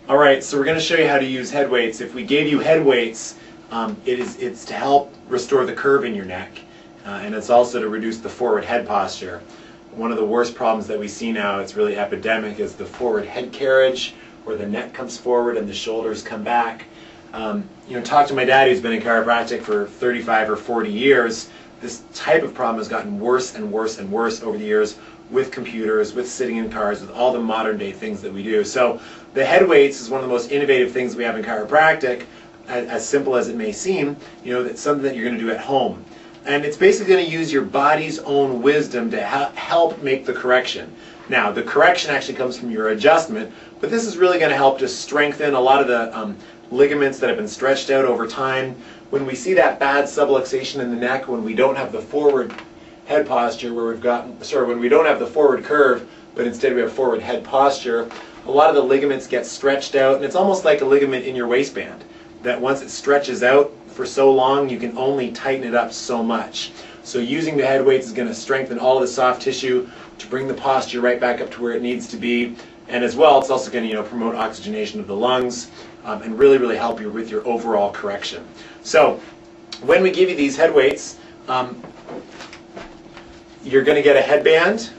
All right, so we're going to show you how to use head weights. If we gave you head weights, it's to help restore the curve in your neck, and it's also to reduce the forward head posture. One of the worst problems that we see now, it's really epidemic, is the forward head carriage, where the neck comes forward and the shoulders come back. Talk to my dad, who's been in chiropractic for 35 or 40 years. This type of problem has gotten worse and worse and worse over the years with computers, with sitting in cars, with all the modern day things that we do. So the head weights is one of the most innovative things we have in chiropractic, as simple as it may seem. That's something that you're going to do at home. And it's basically going to use your body's own wisdom to help make the correction. Now, the correction actually comes from your adjustment, but this is really going to help to strengthen a lot of the ligaments that have been stretched out over time. When we see that bad subluxation in the neck, when we don't have the forward head posture, when we don't have the forward curve, but instead we have forward head posture, a lot of the ligaments get stretched out, and it's almost like a ligament in your waistband, that once it stretches out for so long, you can only tighten it up so much. So using the head weights is going to strengthen all of the soft tissue to bring the posture right back up to where it needs to be. And as well, it's also going to promote oxygenation of the lungs and really, really help you with your overall correction. So when we give you these head weights, you're going to get a headband,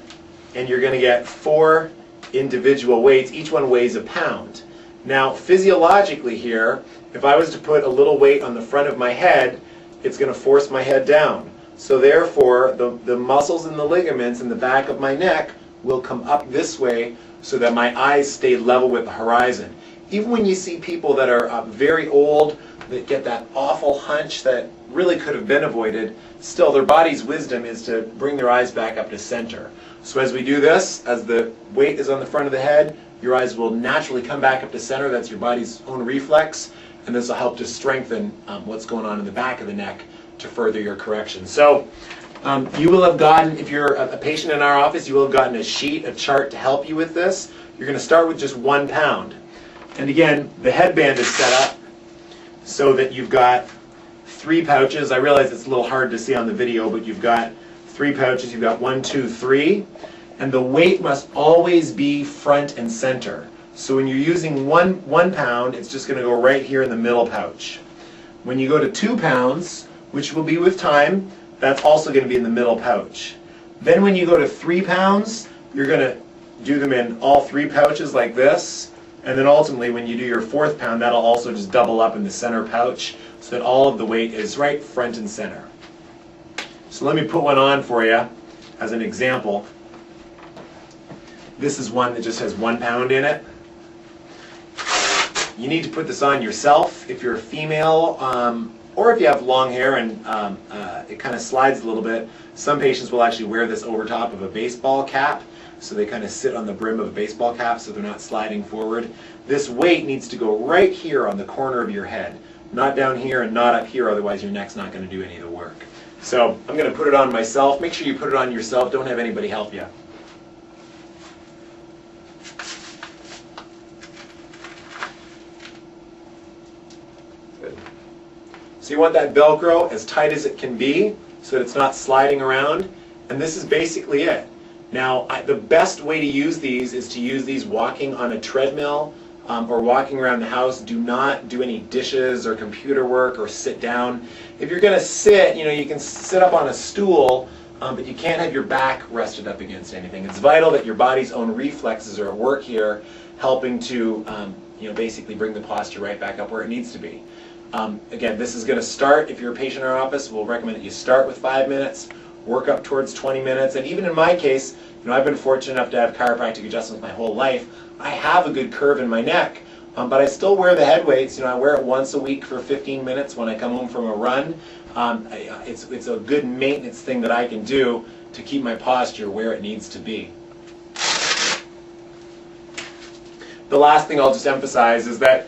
and you're going to get 4 individual weights. Each one weighs a pound. Now, physiologically here, if I was to put a little weight on the front of my head, it's going to force my head down. So therefore, the muscles and the ligaments in the back of my neck will come up this way so that my eyes stay level with the horizon. Even when you see people that are very old, that get that awful hunch that really could have been avoided, still their body's wisdom is to bring their eyes back up to center. So as we do this, as the weight is on the front of the head, your eyes will naturally come back up to center. That's your body's own reflex, and this will help to strengthen what's going on in the back of the neck to further your correction. So you will have gotten, if you're a patient in our office, you will have gotten a chart to help you with this. You're going to start with just 1 pound. And again, the headband is set up so that you've got 3 pouches. I realize it's a little hard to see on the video, but you've got 3 pouches. You've got 1, 2, 3. And the weight must always be front and center. So when you're using one pound, it's just going to go right here in the middle pouch. When you go to 2 pounds, which will be with time, that's also going to be in the middle pouch. Then when you go to 3 pounds, you're going to do them in all 3 pouches like this. And then ultimately, when you do your 4th pound, that'll also just double up in the center pouch so that all of the weight is right front and center. So let me put one on for you as an example. This is one that just has 1 pound in it. You need to put this on yourself if you're a female, or if you have long hair and it kind of slides a little bit. Some patients will actually wear this over top of a baseball cap, so they kind of sit on the brim of a baseball cap so they're not sliding forward. This weight needs to go right here on the corner of your head, not down here and not up here, otherwise your neck's not going to do any of the work. So I'm going to put it on myself. Make sure you put it on yourself. Don't have anybody help you. Good. So you want that Velcro as tight as it can be so that it's not sliding around. And this is basically it. Now, the best way to use these is to use these walking on a treadmill or walking around the house. Do not do any dishes or computer work or sit down. If you're going to sit, you can sit up on a stool, but you can't have your back rested up against anything. It's vital that your body's own reflexes are at work here, helping to basically bring the posture right back up where it needs to be. Again, this is going to start, if you're a patient in our office, we'll recommend that you start with 5 minutes, work up towards 20 minutes, and even in my case, I've been fortunate enough to have chiropractic adjustments my whole life. I have a good curve in my neck, but I still wear the head weights. I wear it once a week for 15 minutes when I come home from a run. It's a good maintenance thing that I can do to keep my posture where it needs to be. The last thing I'll just emphasize is that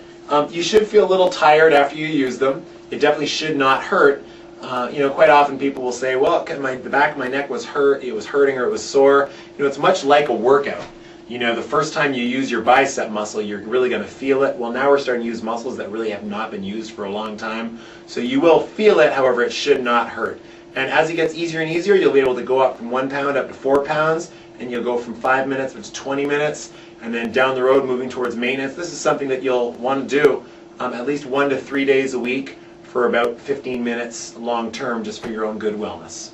you should feel a little tired after you use them. It definitely should not hurt. Quite often people will say, well, the back of my neck was hurt, it was hurting, or it was sore. It's much like a workout. The first time you use your bicep muscle, you're really going to feel it. Well, now we're starting to use muscles that really have not been used for a long time. So you will feel it, however, it should not hurt. And as it gets easier and easier, you'll be able to go up from 1 pound up to 4 pounds, and you'll go from 5 minutes up to 20 minutes, and then down the road moving towards maintenance. This is something that you'll want to do at least 1 to 3 days a week for about 15 minutes long term, just for your own good wellness.